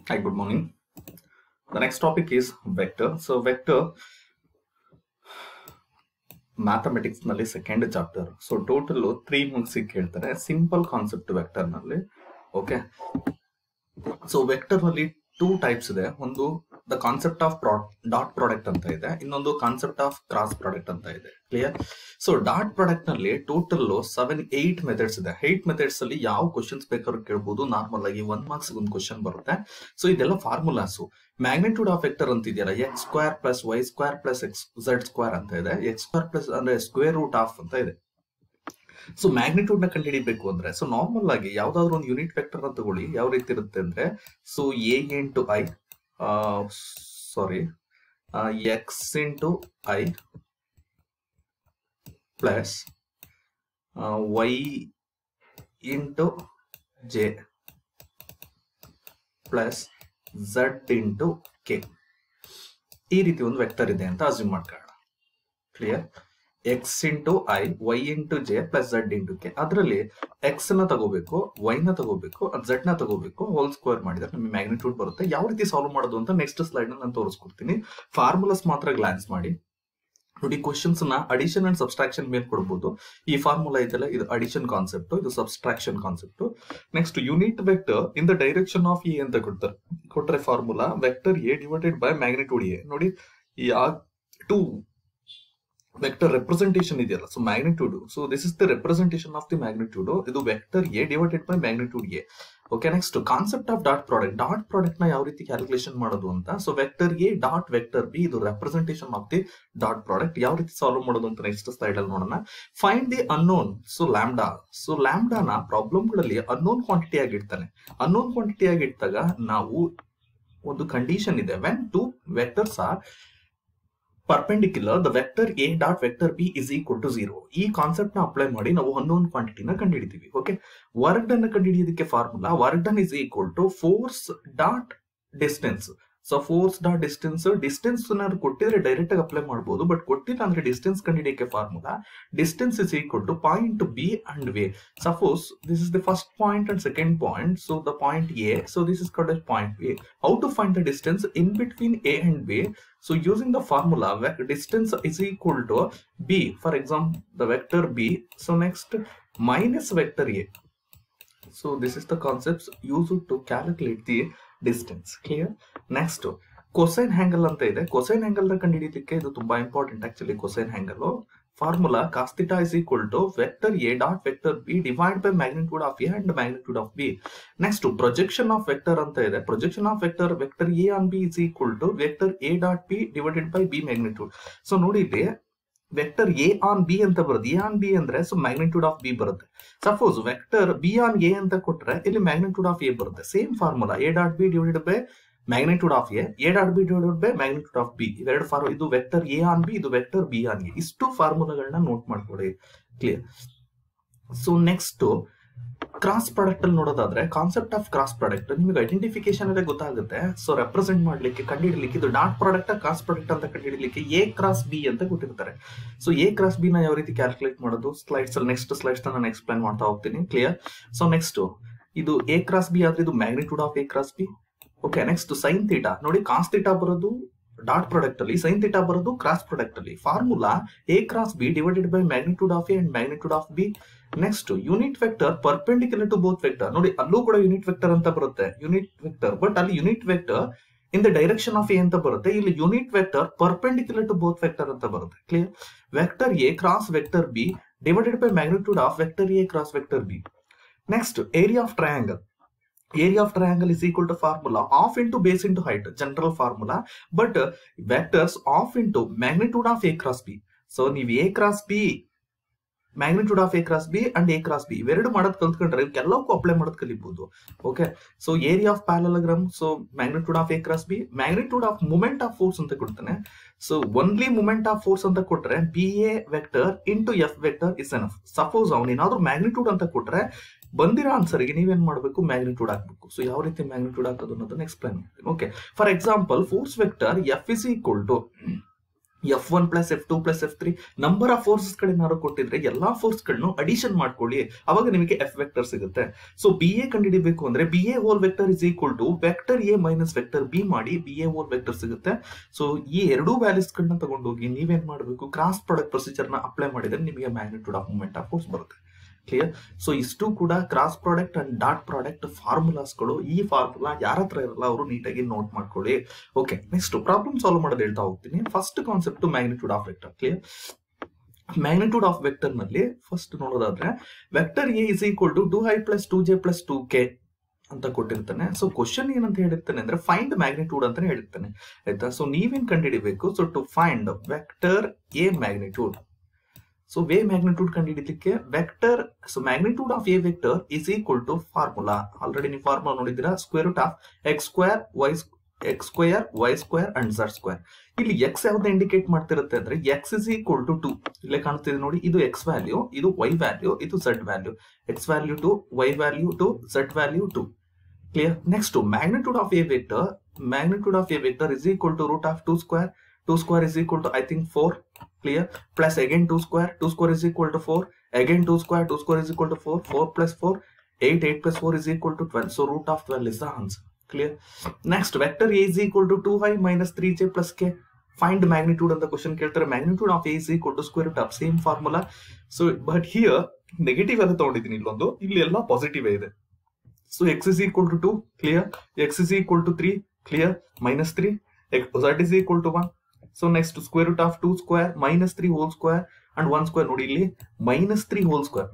Hi, good morning. The next topic is vector. So vector mathematics ನಲ್ಲಿ second chapter. So total 3 marks ಕೇಳ್ತಾರೆ simple concept vector ನಲ್ಲಿ. Okay, so vector ನಲ್ಲಿ 2 types ಇದೆ. ಒಂದು the concept of dot product ಅಂತ ಇದೆ, ಇನ್ನೊಂದು concept of cross product ಅಂತ ಇದೆ. ಕ್ಲಿಯರ್? ಸೊ ಡಾಟ್ ಪ್ರಾಡಕ್ಟ್ ನಲ್ಲಿ ಟೋಟಲ್ 8 ಮೆಥಡ್ಸ್ ಇದೆ. 8 ಮೆಥಡ್ಸ್ ಅಲ್ಲಿ ಯಾವ ಕ್ವಶನ್ಸ್ ಬೇಕಾದ್ರೂ ಕೇಳಬಹುದು. ನಾರ್ಮಲ್ ಆಗಿ 1 ಮಾರ್ಕ್ಸ್ ಒಂದು ಕ್ವಶನ್ ಬರುತ್ತೆ. ಸೊ ಇದೆಲ್ಲ ಫಾರ್ಮುಲಾಸ್. ಮ್ಯಾಗ್ನಿಟ್ಯೂಡ್ ಆಫ್ ವೆಕ್ಟರ್ ಅಂತ ಇದೆಯಲ್ಲ, x square plus y square plus x z square ಅಂತ ಇದೆ. ಎಕ್ಸ್ ಸ್ಕ್ವೇರ್ ಪ್ಲಸ್ ಅಂದ್ರೆ ಸ್ಕ್ವೇರ್ ರೂಟ್ ಆಫ್ ಅಂತ ಇದೆ. ಸೊ ಮ್ಯಾಗ್ನಿಟ್ಯೂಡ್ ನ ಕಂಡುಹಿಡಿಬೇಕು ಅಂದ್ರೆ, ಸೊ ನಾರ್ಮಲ್ ಆಗಿ ಯಾವ್ದಾದ್ರು ಒಂದು ಯೂನಿಟ್ ವೆಕ್ಟರ್ ನ ತಗೊಳ್ಳಿ. ಯಾವ ರೀತಿ ಇರುತ್ತೆ ಅಂದ್ರೆ, so a into i x into i plus y into j plus z into k. ಈ ರೀತಿ ಒಂದು ವೆಕ್ಟರ್ ಇದೆ ಅಂತ ಅಸ್ಯೂಮ್ ಮಾಡ್ಕೊಳ್ಳೋಣ. Clear? X into i y into j plus z into k. ಅದರಲ್ಲಿ ಎಕ್ಸ್ ನ ತಗೋಬೇಕು, ವೈ ನ ತಗೋಬೇಕು, ಝಡ್ ನ ತಗೋಬೇಕು, ಹೋಲ್ ಸ್ಕ್ವೇರ್ ಮಾಡಿದ್ರೆ ನಮಗೆ ಮ್ಯಾಗ್ನಿಟ್ಯೂಡ್ ಬರುತ್ತೆ. ಯಾವ ರೀತಿ ಸಾಲ್ವ್ ಮಾಡೋದು ಅಂತ ನೆಕ್ಸ್ಟ್ ಸ್ಲೈಡ್ ನಲ್ಲಿ ನಾನು ತೋರಿಸ್ಕೊಡ್ತೀನಿ. ಫಾರ್ಮುಲಾಸ್ ಮಾತ್ರ ಗ್ಲಾನ್ಸ್ ಮಾಡಿ ನೋಡಿ. ಕ್ವಶನ್ಸ್ ನ ಅಡಿಷನ್ ಅಂಡ್ ಸಬ್ಸ್ಟ್ರಾಕ್ಷನ್ ಮೇಲೆ ಕೊಡಬಹುದು. ಈ ಫಾರ್ಮುಲಾ ಇದೆಲ್ಲ, ಇದು ಅಡಿಷನ್ ಕಾನ್ಸೆಪ್ಟ್, ಇದು subtraction concept. Next unit vector in the direction of A ಅಂತ ಕೊಟ್ರೆ formula vector A divided by magnitude A. ನೋಡಿ, ಈ 2 ವೆಕ್ಟರ್ ರೆಪ್ರೆಸೆಂಟೇಷನ್ ಇದೆಯಲ್ಲ, so magnitude, so this is the representation of the magnitude. ಇದು vector A divided by magnitude A. Okay, next concept of dot product. Dot product ನ ಯಾವ ರೀತಿ calculation ಮಾಡೋದು ಅಂತ. So vector A dot vector B, ಇದು representation of the dot product. ಯಾವ ರೀತಿ solve ಮಾಡೋದು ಅಂತ ನೆಕ್ಸ್ಟ್ ಸ್ಲೈಡ್ ಅಲ್ಲಿ ನೋಡೋಣ. Find the unknown. So lambda. So ಲ್ಯಾಂಬ್ಡಾನ ಪ್ರಾಬ್ಲಮ್ ಗಳಲ್ಲಿ ಅನ್ನೋನ್ ಕ್ವಾಂಟಿಟಿ ಆಗಿರ್ತಾನೆ. ಅನ್ನೋನ್ ಕ್ವಾಂಟಿಟಿ ಆಗಿಟ್ಟಾಗ ನಾವು ಒಂದು ಕಂಡೀಷನ್ ಇದೆ, when 2 vectors are perpendicular the vector a dot vector b is equal to 0. ಈ ಕಾನ್ಸೆಪ್ಟ್ ನ ಅಪ್ಲೈ ಮಾಡಿ ನಾವು ಅನ್ನೋನ್ ಕ್ವಾಂಟಿಟಿನ ಕಂಡುಹಿಡಿತೀವಿ. ಓಕೆ, ವರ್ಕ್ ಡನ್ ಕಂಡುಹಿಡಿಯೋದಕ್ಕೆ formula work done is equal to force dot distance. So force dot distance ಕೊಟ್ಟಿದ್ರೆ direct ಆಗಿ apply ಮಾಡಬಹುದು, ಬಟ್ ಕೊಟ್ಟಿಲ್ಲ ಅಂದ್ರೆ ಡಿಸ್ಟೆನ್ಸ್ ಕಂಡುಹಿಡಿಯಕ್ಕೆ formula distance is equal to point B and ವೆ. Suppose this is the first point and second point, so the point A, so this is called as point A. How to find the distance in between A and B? So using the formula distance is equal to b, for example the vector b, so next minus vector a. So this is the concepts used to calculate the distance. Clear? Next cosine angle anta ide. Cosine angle na ಕಂಡುಹಿಡಿಯೋದಕ್ಕೆ ಇದು ತುಂಬಾ important actually. cosine angle formula cos theta is equal to vector a dot vector b divided by magnitude of a and magnitude of b. Next projection of vector ಅಂತ ಇದೆ. projection of vector a on b is equal to vector a dot b divided by b magnitude. So ನೋಡಿ, ಇಲ್ಲಿ vector A on B ಅಂತ ಬರುತ್ತೆ. A on B ಅಂದ್ರೆ so magnitude of B ಬರುತ್ತೆ. Suppose vector B on A ಅಂತ ಕೊಟ್ರೆ ಇಲ್ಲಿ magnitude of A ಬರುತ್ತೆ. Same formula A dot B divided by magnitude of A dot B divided by magnitude of B. ಇವೆರಡು formula, ಇದು vector A on B, ಇದು vector B on A. ಇಷ್ಟು ಫಾರ್ಮುಲಾಗಳನ್ನ note ಮಾಡ್ಕೊಳ್ಳಿ. Clear? So next cross product ಅಲ್ಲಿ ನೋಡೋದಾದ್ರೆ, concept of cross product ನಿಮಗೆ identification ಅಲ್ಲೇ ಗೊತ್ತಾಗುತ್ತೆ. ಸೊ ರೆಪ್ರೆಸೆಂಟ್ ಮಾಡ್ಲಿಕ್ಕೆ, ಕಂಡುಹಿಡಲಿಕ್ಕೆ, ಇದು ಡಾಟ್ ಪ್ರಾಡಕ್ಟ್ ಕ್ರಾಸ್ ಪ್ರಾಡಕ್ಟ್ ಅಂತ ಕಂಡುಹಿಡಲಿಕ್ಕೆ ಎ ಕ್ರಾಸ್ ಬಿ ಅಂತ ಕೊಟ್ಟಿರ್ತಾರೆ. ಸೊ ಎ ಕ್ರಾಸ್ ಬಿ ನ ಯಾವ ರೀತಿ ಕ್ಯಾಲ್ಕುಲೇಟ್ ಮಾಡೋದು ಸ್ಲೈಡ್ಸ್ ಅಲ್ಲಿ, ನೆಕ್ಸ್ಟ್ ಸ್ಲೈಡ್ಸ್ ನಾನು ಎಕ್ಸ್ಪ್ಲೈನ್ ಮಾಡ್ತಾ ಹೋಗ್ತೀನಿ. ಕ್ಲಿಯರ್? ಸೊ ನೆಕ್ಸ್ಟ್ ಇದು ಎ ಕ್ರಾಸ್ ಬಿ ಆದ್ರೆ ಇದು magnitude of A cross b. Okay, next sine theta. ನೋಡಿ, ಕಾಸ್ ಥೀಟಾ ಬರೋದು ಡಾಟ್ ಪ್ರಾಡಕ್ಟ್ ಅಲ್ಲಿ, ಸೈನ್ ಥೀಟಾ ಬರೋದು ಕ್ರಾಸ್ ಪ್ರಾಡಕ್ಟ್ ಅಲ್ಲಿ. Formula a cross b divided by magnitude of a and magnitude of b. Next unit vector perpendicular to both vector. ನೋಡಿ, ಅಲ್ಲೂ ಕೂಡ unit vector ಅಂತ ಬರುತ್ತೆ, ಯೂನಿಟ್ ವೆಕ್ಟರ್, ಬಟ್ ಅಲ್ಲಿ unit vector in the direction of A ಅಂತ ಬರುತ್ತೆ. ಇಲ್ಲಿ unit vector perpendicular to both vector ಅಂತ ಬರುತ್ತೆ. Clear? Vector a cross vector b divided by magnitude of vector a cross vector b. Next area of triangle. Area of triangle is equal to formula half into base into height, general formula, but vectors half into magnitude of a cross b. So ನೀವು a cross b, magnitude of a cross b and a cross b ಇವೆರಡು ಮಾಡೋದು ಕಲ್ತ್ಕೊಂಡ್ರೆ ಎಲ್ಲಕ್ಕೂ apply ಮಾಡೋದು ಕಲಿಬಹುದು. Okay, so area of parallelogram, so magnitude of A cross B, magnitude of moment of force ಅಂತ ಕೊಡ್ತಾನೆ. So only moment of force ಅಂತ ಕೊಟ್ರೆ B A vector into F vector is enough. Suppose ಅವನೇನಾದ್ರೂ magnitude ಅಂತ ಕೊಟ್ರೆ ಬಂದಿರೋ ಆನ್ಸರ್ಗೆ ನೀವೇನ್ ಮಾಡಬೇಕು, ಮ್ಯಾಗ್ನಿಟ್ಯೂಡ್ ಹಾಕ್ಬೇಕು. ಸೊ ಯಾವ ರೀತಿ ಮ್ಯಾಗ್ನಿಟ್ಯೂಡ್ ಹಾಕೋದು ಅನ್ನೋದನ್ನ ಎಕ್ಸ್ಪ್ಲೈನ್ ಮಾಡ್ತೀನಿ. Okay, for example force vector F is equal to F1 plus F2 plus F3 number of forces ಗಳೇನಾದ್ರು ಕೊಟ್ಟಿದ್ರೆ ಎಲ್ಲಾ ಫೋರ್ಸ್ ಗಳನ್ನು ಅಡಿಷನ್ ಮಾಡ್ಕೊಳ್ಳಿ, ಅವಾಗ ನಿಮಗೆ F ವೆಕ್ಟರ್ ಸಿಗುತ್ತೆ. ಸೊ ಬಿ ಎ ಕಂಡುಹಿಡಿಬೇಕು ಅಂದ್ರೆ B A whole vector is equal to vector A minus vector B ಮಾಡಿ ಬಿ ಎ ಹೋಲ್ ವೆಕ್ಟರ್ ಸಿಗುತ್ತೆ. ಸೊ ಈ ಎರಡೂ ವ್ಯಾಲ್ಯೂಸ್ ಗಳನ್ನ ತಗೊಂಡೋಗಿ ನೀವೇನ್ ಮಾಡಬೇಕು, ಕ್ರಾಸ್ ಪ್ರಾಡಕ್ಟ್ ಪ್ರೊಸೀಜರ್ ನ ಅಪ್ಲೈ ಮಾಡಿದ್ರೆ ನಿಮಗೆ magnitude of moment of force ಬರುತ್ತೆ. ಕ್ಲಿಯರ್? ಸೊ ಇಷ್ಟು ಕೂಡ cross product and dot product ಫಾರ್ಮುಲಾಸ್ಗಳು. ಈ ಫಾರ್ಮುಲಾ ಯಾರ ಹತ್ರ ಇರಲ್ಲ ಅವರು ನೀಟಾಗಿ ನೋಟ್ ಮಾಡ್ಕೊಳ್ಳಿ. ಓಕೆ, ನೆಕ್ಸ್ಟ್ ಪ್ರಾಬ್ಲಮ್ ಸಾಲ್ವ್ ಮಾಡೋದು ಹೇಳ್ತಾ ಹೋಗ್ತೀನಿ. First concept magnitude of vector. Clear? Magnitude of vector ನಲ್ಲಿ ಫಸ್ಟ್ ನೋಡೋದಾದ್ರೆ vector a is equal to 2i plus 2j plus 2k ಅಂತ ಕೊಟ್ಟಿರ್ತಾನೆ. ಸೊ ಕ್ವಶನ್ ಏನಂತ ಹೇಳಿರ್ತಾನೆ ಅಂದ್ರೆ ಫೈಂಡ್ ಮ್ಯಾಗ್ನಿಟ್ಯೂಡ್ ಅಂತಾನೆ ಹೇಳಿರ್ತಾನೆ, ಆಯ್ತಾ? ಸೊ ನೀವೇನ್ ಕಂಡುಹಿಡಿಬೇಕು, so to find vector A magnitude. So we magnitude ಕಂಡುಹಿಡಿಲಿಕ್ಕೆ vector, so magnitude of A vector is equal to formula, already ನೀವು ಫಾರ್ಮುಲಾ ನೋಡಿದ್ದೀರಾ, square root of X square Y square and Z square. ಇಲ್ಲಿ X ಯಾವ್ದು indicate ಮಾಡ್ತಿರುತ್ತೆ ಅಂದ್ರೆ X is equal to 2. ಇಲ್ಲೇ ಕಾಣ್ತಿದೆ ನೋಡಿ, ಇದು ಎಕ್ಸ್ ವ್ಯಾಲ್ಯೂ, ಇದು ವೈ ವ್ಯಾಲ್ಯೂ, ಇದು z value. X value 2, y value 2, z value 2. Clear? Next magnitude of A vector is equal to root of 2 square is equal to I think 4. Clear? Plus again 2 square is equal to 4. Again 2 square is equal to 4. 4 plus 4, 8 plus 4 is equal to 12. So root of 12 is the answer. Clear? Next, vector A is equal to 2i minus 3j plus k. Find magnitude and the question ಕೇಳ್ತಾರೆ. Magnitude of A is equal to square root of same formula. So but here negative ಎಲ್ಲ ತಗೊಂಡಿದ್ದೀನಿ, ಇಲ್ಲೊಂದು, ಇಲ್ಲಿ ಎಲ್ಲ positive ಇದೆ. So x is equal to 2. Clear? X is equal to 3. Clear? Minus 3. Z is equal to 1. So next square root of 2 square minus 3 whole square and 1 square. ನೋಡಿ ಇಲ್ಲಿ minus 3 whole square,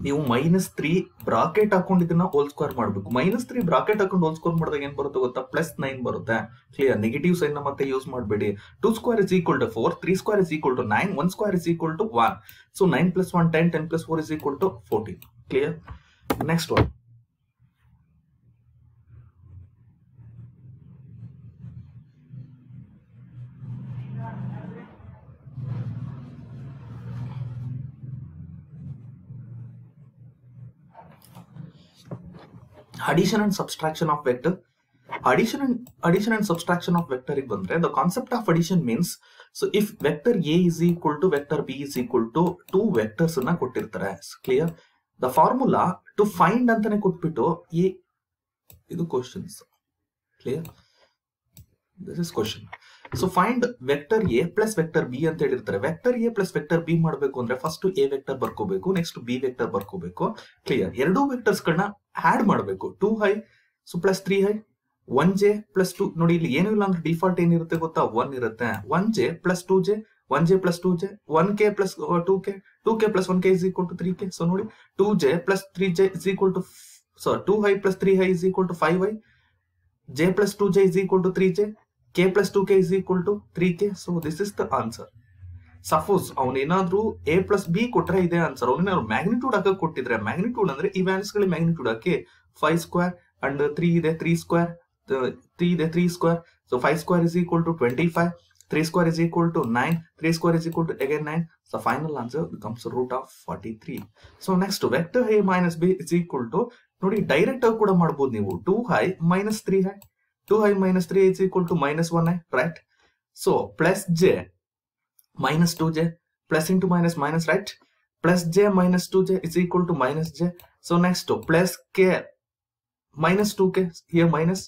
ನೀವು minus 3 bracket ಹಾಕೊಂಡಿದ್ದನ್ನ whole square ಮಾಡಬೇಕು. Minus 3 bracket ಹಾಕೊಂಡು whole square ಮಾಡಿದಾಗ ಏನ್ ಬರುತ್ತೆ ಗೊತ್ತಾ, ಪ್ಲಸ್ 9 ಬರುತ್ತೆ. ಕ್ಲಿಯರ್? ನೆಗೆಟಿವ್ ಸೈನ್ ಮತ್ತೆ ಯೂಸ್ ಮಾಡಬೇಡಿ. 2 square is equal to 4, 3 square is equal to 9, 1 square is equal to 1. So 9 plus 1 10, 10 plus 4 is equal to 14. Clear? Next one. Addition and subtraction of vector. Addition and subtraction of vector ಗೆ ಬಂದ್ರೆ the concept of addition means, so if vector A is equal to vector B is equal to 2 vectors ಅನ್ನ ಕೊಟ್ಟಿರ್ತಾರೆ. Clear? The formula to find ಅಂತಾನೆ ಕೊಟ್ಬಿಟ್ಟು ಇದು questions. Clear? This is question. So find vector A plus vector B ಅಂತ ಹೇಳಿರ್ತಾರೆ. vector A plus vector B ಮಾಡಬೇಕು ಅಂದ್ರೆ first A vector ಬರ್ಕೋಬೇಕು, ನೆಕ್ಸ್ಟ್ B ವೆಕ್ಟರ್ ಬರ್ಕೋಬೇಕು. ಕ್ಲಿಯರ್? ಎರಡೂ ವೆಕ್ಟರ್ಸ್ ಗಳನ್ನ ಆಡ್ ಮಾಡಬೇಕು. 2i so plus 3i, 1j plus 2. ನೋಡಿ ಇಲ್ಲಿ ಏನೂ ಇಲ್ಲ ಅಂದ್ರೆ ಡಿಫಾಲ್ಟ್ ಏನಿರುತ್ತೆ ಗೊತ್ತಾ, 1 ಇರುತ್ತೆ. 1j plus 2j, 1j plus 2j, 1k plus 2k, 2k plus 1k is equal to 3k. So ನೋಡಿ 2j plus 3j is equal to 2i plus 3i is equal to 5i, j plus 2j is equal to 3j, k plus 2k is equal to 3k. So this is the answer. Suppose ಅವನೇನಾದ್ರೂ a plus b ಕೊಟ್ರೆ ಇದೆ answer. ಅವನೇನಾದ್ರು magnitude ಹಾಕಕ್ ಕೊಟ್ಟಿದ್ರೆ, magnitude ಅಂದ್ರೆ ಈ values ಗಳಿಗೆ magnitude hockey 5 square and 3 ಇದೆ 3 square, 3 ಇದೆ 3 square. So 5 square is equal to 25, 3 square is equal to 9, 3 square is equal to again 9. So final answer becomes root of 43. So next vector a minus b is equal to, ನೋಡಿ direct ಆಗಿ ಕೂಡ ಮಾಡಬಹುದು ನೀವು, 2i minus 3i, 2i minus 3i is equal to minus 1i, right? So plus j minus 2j, plus into minus minus, right? Plus j minus 2j is equal to minus j. So next plus k minus 2k, here minus,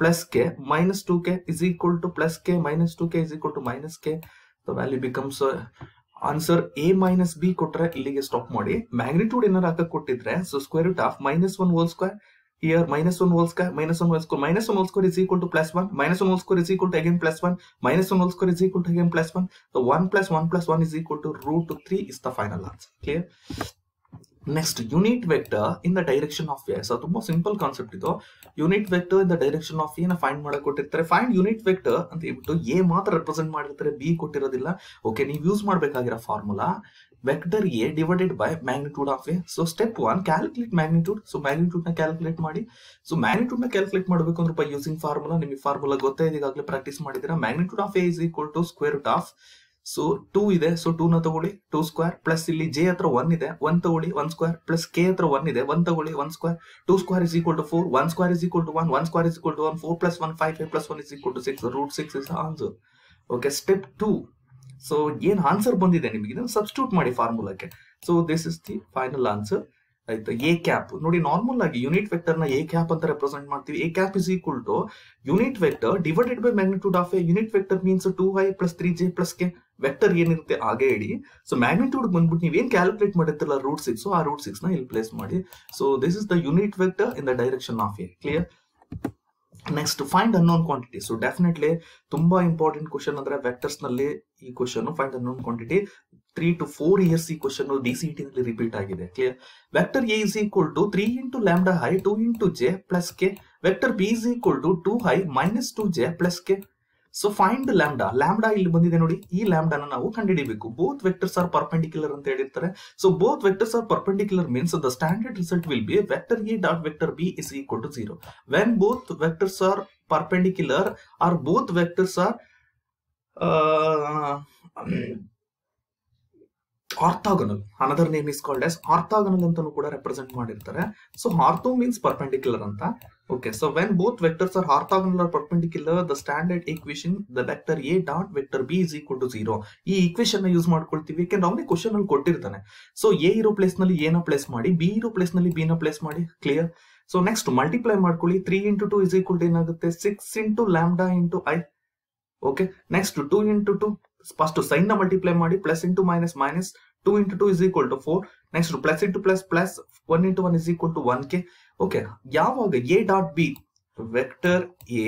plus k minus 2k is equal to plus k minus 2k is equal to minus k. The value becomes answer a minus b ಕೊಟ್ರೆ ಇಲ್ಲಿಗೆ stop ಮಾಡಿ. Magnitude ಏನಾರು ಹಾಕಕ್ ಕೊಟ್ಟಿದ್ರೆ, so square root of minus 1 whole square, here minus 1 whole square, minus 1 whole square, minus 1 whole square is equal to plus 1, minus 1 whole square is equal to again plus 1, minus 1 whole square is equal to again plus 1. So 1 plus 1 plus 1 is equal to root 3 is the final answer. Clear? Next, unit vector in the direction of a. So ತುಂಬಾ simple concept ಇದು. Unit vector in the direction of A ನ find ಮಾಡಕ್ ಕೊಟ್ಟಿರ್ತಾರೆ. Find unit vector ಅಂತ ಹೇಳ್ಬಿಟ್ಟು A ಮಾತ್ರ represent ಮಾಡಿರ್ತಾರೆ, B ಕೊಟ್ಟಿರೋದಿಲ್ಲ. ಓಕೆ, ನೀವು ಯೂಸ್ ಮಾಡಬೇಕಾಗಿರೋ formula vector A divided by magnitude of A. So step 1 calculate magnitude. So magnitude ನ ಕ್ಯಾಲ್ಕುಲೇಟ್ ಮಾಡಿ. ಸೊ ಮ್ಯಾಗ್ನಿಟ್ಯೂಡ್ ನ ಕ್ಯಾಲ್ಕುಲೇಟ್ ಮಾಡಬೇಕು ಅಂದ್ರೆ ಬೈ ಯೂಸಿಂಗ್ ಫಾರ್ಮುಲಾ. ನಿಮಗೆ ಫಾರ್ಮುಲಾ ಗೊತ್ತೇ ಇದೆ, ಈಗಾಗಲೇ ಪ್ರಾಕ್ಟೀಸ್ ಮಾಡಿದ್ದೀರಾ. Magnitude of A is equal to square root of, so 2 ಇದೆ, ಸೊ 2 ನ ತಗೊಳ್ಳಿ 2 ಸ್ಕ್ವೇರ್, ಪ್ಲಸ್ ಇಲ್ಲಿ j ಹತ್ರ 1 ಇದೆ, 1 ತಗೊಳ್ಳಿ 1 ಸ್ಕ್ವೇರ್, ಪ್ಲಸ್ k ಹತ್ರ 1 ಇದೆ, 1 ತಗೊಳ್ಳಿ 1 square, 2 square is equal to 4, 1 square is equal to 1, 1 square is equal to 1, 4 plus 1 5, 5 plus 1 is equal to 6. Root 6 is the answer. Okay, step 2. So ಏನ್ answer ಬಂದಿದೆ ನಿಮಗೆ ಇದನ್ನು ಸಬ್ಸ್ಟಿಟ್ಯೂಟ್ ಮಾಡಿ ಫಾರ್ಮುಲಾಕ್ಕೆ. So this is the final answer. ಆಯ್ತು, A cap ನೋಡಿ, normal ಆಗಿ unit vector ನ ಎ ಕ್ಯಾಪ್ ಅಂತ ರೆಪ್ರೆಸೆಂಟ್ ಮಾಡ್ತೀವಿ. A cap is equal to unit vector divided by magnitude of A. Unit vector means 2i + 3j + k. Vector ಏನಿರುತ್ತೆ ಹಾಗೆ ಇಡಿ. So magnitude ಬಂದ್ಬಿಟ್ಟು ನೀವೇನ್ ಕ್ಯಾಲ್ಕುಲೇಟ್ ಮಾಡಿರ್ತಿಲ್ಲ √6, ಆ √6 ನ ಇಲ್ಲಿ ಪ್ಲೇಸ್ ಮಾಡಿ. So this is the unit vector in the direction of A. Clear? Next find unknown quantity. So definitely ತುಂಬಾ important question ಅಂದ್ರೆ ವೆಕ್ಟರ್ಸ್ ನಲ್ಲಿ ಈ question find unknown quantity 3 to 4 years ಈ ಕ್ವಶನ್ DCT ನಲ್ಲಿ ರಿಪೀಟ್ ಆಗಿದೆ. Clear? Vector A is equal to 3 into lambda I 2 into j plus k. Vector B is equal to 2i minus 2j plus k. So find lambda. Lambda ಇಲ್ಲಿ ಬಂದಿದೆ ನೋಡಿ, ಈ ಲ್ಯಾಂಬ್ಡಾನ ನಾವು ಕಂಡುಹಿಡಿಯಬೇಕು. Both vectors R perpendicular ಅಂತ ಹೇಳಿರ್ತಾರೆ. So both vectors R perpendicular means the standard result will be vector A dot vector B is equal to 0. When both vectors are perpendicular or both vectors are orthogonal, another name is called as orthogonal ಅಂತಾನು ಕೂಡ represent ಮಾಡಿರ್ತಾರೆ. So ortho means perpendicular ಅಂತ. Okay, so when both vectors are orthogonal are perpendicular the standard equation the vector A dot vector B is equal to 0. ಈ equation ನ use ಮಾಡ್ಕೊಳ್ತೀವಿ, ಯಾಕೆಂದ್ರೆ ಅವನೇ question ಅಲ್ಲಿ ಕೊಟ್ಟಿರ್ತಾನೆ. ಸೊ ಎ ಇರೋ ಪ್ಲೇಸ್ ನಲ್ಲಿ ಎ ನ ಪ್ಲೇಸ್ ಮಾಡಿ, ಬಿ ಇರೋ ಪ್ಲೇಸ್ ನಲ್ಲಿ ಬಿ ನ ಪ್ಲೇಸ್ ಮಾಡಿ. ಕ್ಲಿಯರ್? ಸೊ ನೆಕ್ಸ್ಟ್ ಮಲ್ಟಿಪ್ಲೈ ಮಾಡ್ಕೊಳ್ಳಿ. 3 into 2 is equal to ಏನಾಗುತ್ತೆ 6 into lambda into I. Okay, next 2 into 2 first sign ನ ಮಲ್ಟಿಪ್ಲೈ ಮಾಡಿ, plus into minus minus, 2 into 2 is equal to 4. Next plus into plus plus, 1 into 1 is equal to 1k. Okay, ಯಾವಾಗ A dot B vector A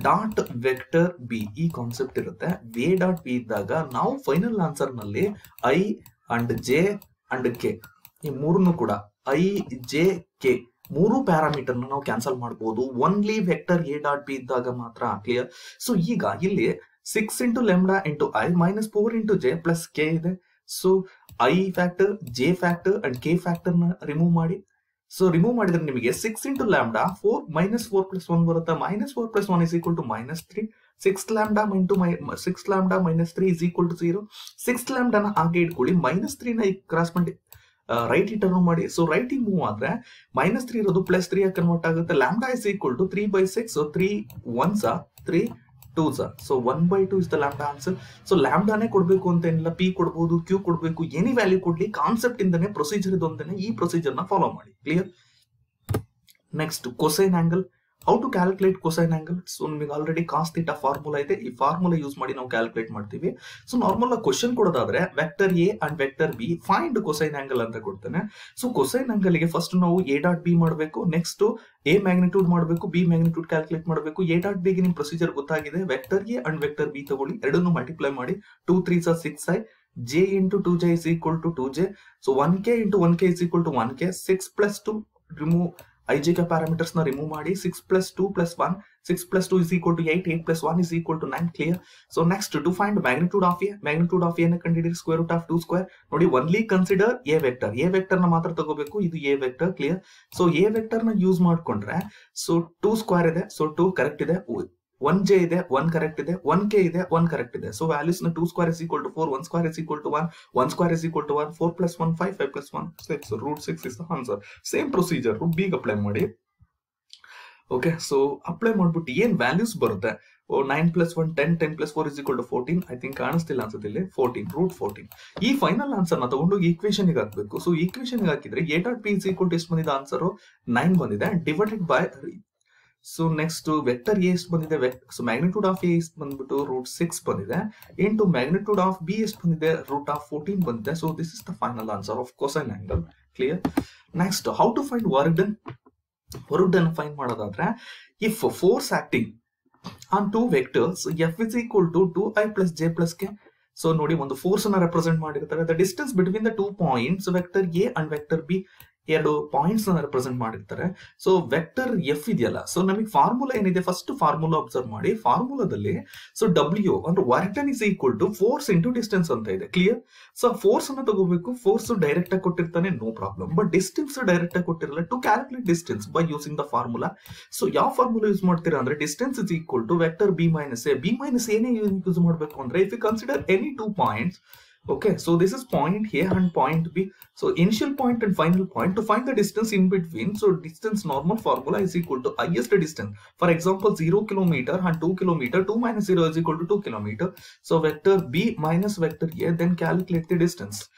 dot vector B ಈ concept ಇರುತ್ತೆ. A dot B ಇದ್ದಾಗ ನಾವು final answer ನಲ್ಲಿ I and J and K ಈ ಮೂರನ್ನು ಕೂಡ I J K ಮೂರು ಪ್ಯಾರಾಮೀಟರ್ ನಾವು ಕ್ಯಾನ್ಸಲ್ ಮಾಡಬಹುದು only vector A dot B ಇದ್ದಾಗ ಮಾತ್ರ. ಕ್ಲಿಯರ್? ಸೊ ಈಗ ಇಲ್ಲಿ 6 into lambda into I minus 4 into j plus k ಇದೆ. So I factor, j factor and k factor ನ ರಿಮೂವ್ ಮಾಡಿ. ಸೊ ರಿಮೂವ್ ಮಾಡಿದ್ರೆ ನಿಮಗೆ 6 into lambda 4 minus 4 plus 1 ಬರುತ್ತೆ. -4 plus 1 is equal to -3. 6 lambda minus 3 is equal to 0. 6 lambda ನ ಹಾಗೆ ಇಟ್ಕೊಳ್ಳಿ, -3 ನ ಕ್ರಾಸ್ ಮಾಡಿ ರೈಟ್ ಟರ್ನ್ ಮಾಡಿ. ಸೊ ರೈಟ್ ಮೂವ್ ಆದ್ರೆ -3 ಇರೋದು +3 ಕನ್ವರ್ಟ್ ಆಗುತ್ತೆ. Lambda is equal to 3/6. So 3 1s 3 2s. So 1/2 is the lambda answer. So ಲ್ಯಾಂಬ್ಡಾನೇ ಕೊಡ್ಬೇಕು ಅಂತ ಏನಿಲ್ಲ, ಪಿ ಕೊಡ್ಬೋದು, ಕ್ಯೂ ಕೊಡ್ಬೇಕು, ಎನಿ ವ್ಯಾಲ್ಯೂ ಕೊಡ್ಲಿ, ಕಾನ್ಸೆಪ್ಟ್ ಇಂದನೇ ಪ್ರೊಸೀಜರ್ ಇದೊಂದನೇ, ಈ ಪ್ರೊಸೀಜರ್ ನ ಫಾಲೋ ಮಾಡಿ. Clear? Next cosine angle. How to calculate cosine angle? So ನಿಮಗೆ ಆಲ್ರೆಡಿ ಕಾಸ್ ಥೀಟಾ ಫಾರ್ಮುಲಾ ಇದೆ, ಈ ಫಾರ್ಮುಲಾ ಯೂಸ್ ಮಾಡಿ ನಾವು ಕ್ಯಾಲ್ಕುಲೇಟ್ ಮಾಡ್ತೀವಿ. ಸೊ ನಾರ್ಮಲ್ ಕ್ವಶನ್ ಕೊಡೋದಾದ್ರೆ vector A and vector B find cosine angle ಅಂತ ಕೊಡ್ತಾನೆ. ಸೊ ಕೊಸೈನ್ ಆಂಗಲ್ ಗೆ ಫಸ್ಟ್ ನಾವು A dot B ಮಾಡಬೇಕು, ನೆಕ್ಸ್ಟ್ A ಮ್ಯಾಗ್ನಿಟ್ಯೂಡ್ ಮಾಡಬೇಕು, B ಮ್ಯಾಗ್ನಿಟ್ಯೂಡ್ ಕ್ಯಾಲ್ಕುಲೇಟ್ ಮಾಡಬೇಕು. A dot B ಗೆ ನಿಮ್ ಪ್ರೊಸೀಜರ್ ಗೊತ್ತಾಗಿದೆ. Vector A and vector B ತಗೊಳ್ಳಿ, ಎರಡನ್ನು ಮಲ್ಟಿಪ್ಲೈ ಮಾಡಿ. 2 3s 6i, j into 2j is equal to 2j. So 1k into 1k is equal to 1k. 6 plus 2 remove, ij का parameters ना remove ಮಾಡಿ. 6 plus 2 plus 1, 6 plus 2 is equal to 8, 8 plus 1 is equal to 9. Clear? So next to find magnitude of A, magnitude of A ನ ಕಂಡುಹಿಡಿಯಿರಿ, square root of 2 square. ನೋಡಿ, only consider A vector. A vector ನ ಮಾತ್ರ ತಗೋಬೇಕು, ಇದು A vector. Clear? So A vector ನ use ಮಾಡ್ಕೊಂಡ್ರೆ so 2 square ಇದೆ, so 2 ಕರೆಕ್ಟ್ ಇದೆ, 1j ಇದೆ, 1 ಕರೆಕ್ಟ್ ಇದೆ, 1k ಇದೆ, 1 ಕರೆಕ್ಟ್ ಇದೆ. ಸೊ ವ್ಯಾಲ್ಯೂಸ್ ನ 2 square is equal to 4, 1 square is equal to 1, 1 square is equal to 1, 4 plus 1 5, 5 plus 1 6. So √6 is the answer. Same procedure B ಗೆ apply ಮಾಡಿ. Okay, so apply ಮಾಡ್ಬಿಟ್ಟು ಏನ್ values ಬರುತ್ತೆ, 9 plus 1 10, 10 plus 4 is equal to 14. I think ಕಾಣಿಸ್ತಿಲ್ಲ ಅನ್ಸುತ್ತೆ ಇಲ್ಲಿ, 14 √14. ಈ final answer ನ ತಗೊಂಡು ಈಕ್ವೇಶನ್ ಗೆ ಹಾಕ್ಬೇಕು. ಸೊ ಈಕ್ವೇಶನ್ ಗೆ ಹಾಕಿದ್ರೆ A dot B is equal to ಎಷ್ಟು ಬಂದಿದೆ ಆನ್ಸರ್ 9 ಬಂದಿದೆ, divided by. So next vector A ಎಷ್ಟು ಬಂದಿದೆ, ಸೊ ಮ್ಯಾಗ್ನಿಟ್ಯೂಡ್ ಆಫ್ A ಎಷ್ಟು ಬಂದ್ಬಿಟ್ಟು √6 ಬಂದಿದೆ, ಇಂಟು ಮ್ಯಾಗ್ನಿಟ್ಯೂಡ್ ಆಫ್ B ಎಷ್ಟು ಬಂದಿದೆ √14 ಬಂದಿದೆ. So this is the final answer of cosine angle. Clear? Next how to find work done. Work done find ಮಾಡೋದಾದ್ರೆ, if force acting on 2 vectors F is equal to 2i plus j plus k. So ನೋಡಿ, ಒಂದು force ಅನ್ನ represent ಮಾಡಿರ್ತಾರೆ. The distance between the 2 points vector A and vector B, ಎರಡು points ನ represent ಮಾಡಿರ್ತಾರೆ. So vector F ಇದೆಯಲ್ಲ, so ನಮಗೆ formula ಏನಿದೆ, ಫಸ್ಟ್ ಫಾರ್ಮುಲಾ ಅಬ್ಸರ್ವ್ ಮಾಡಿ. ಫಾರ್ಮುಲಾದಲ್ಲಿ ಸೊ W ಅಂದ್ರೆ work done is equal to force into distance ಅಂತ ಇದೆ. ಕ್ಲಿಯರ್? ಸೊ ಫೋರ್ಸ್ ಅನ್ನ ತಗೋಬೇಕು, ಫೋರ್ಸ್ ಡೈರೆಕ್ಟ್ ಆಗಿ ಕೊಟ್ಟಿರ್ತಾನೆ, no problem. But distance direct ಆಗಿ ಕೊಟ್ಟಿರಲ್ಲ. To calculate distance by using the formula. So ಯಾವ ಫಾರ್ಮುಲಾ ಯೂಸ್ ಮಾಡ್ತೀರಾ ಅಂದ್ರೆ, distance is equal to vector B minus A. B minus A ನೇ ಯೂಸ್ ಮಾಡಬೇಕು ಅಂದ್ರೆ, if you consider any 2 points, Okay, so this is point A and point B. So initial point and final point, to find the distance in between, so distance normal formula is equal to highest distance. For example, 0 kilometer and 2 kilometer, 2 minus 0 is equal to 2 kilometer. So vector B minus vector A, then calculate the distance.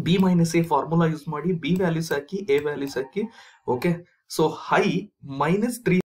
B minus A formula use ಮಾಡಿ, B values hockey, A values hockey. Okay, so high minus 3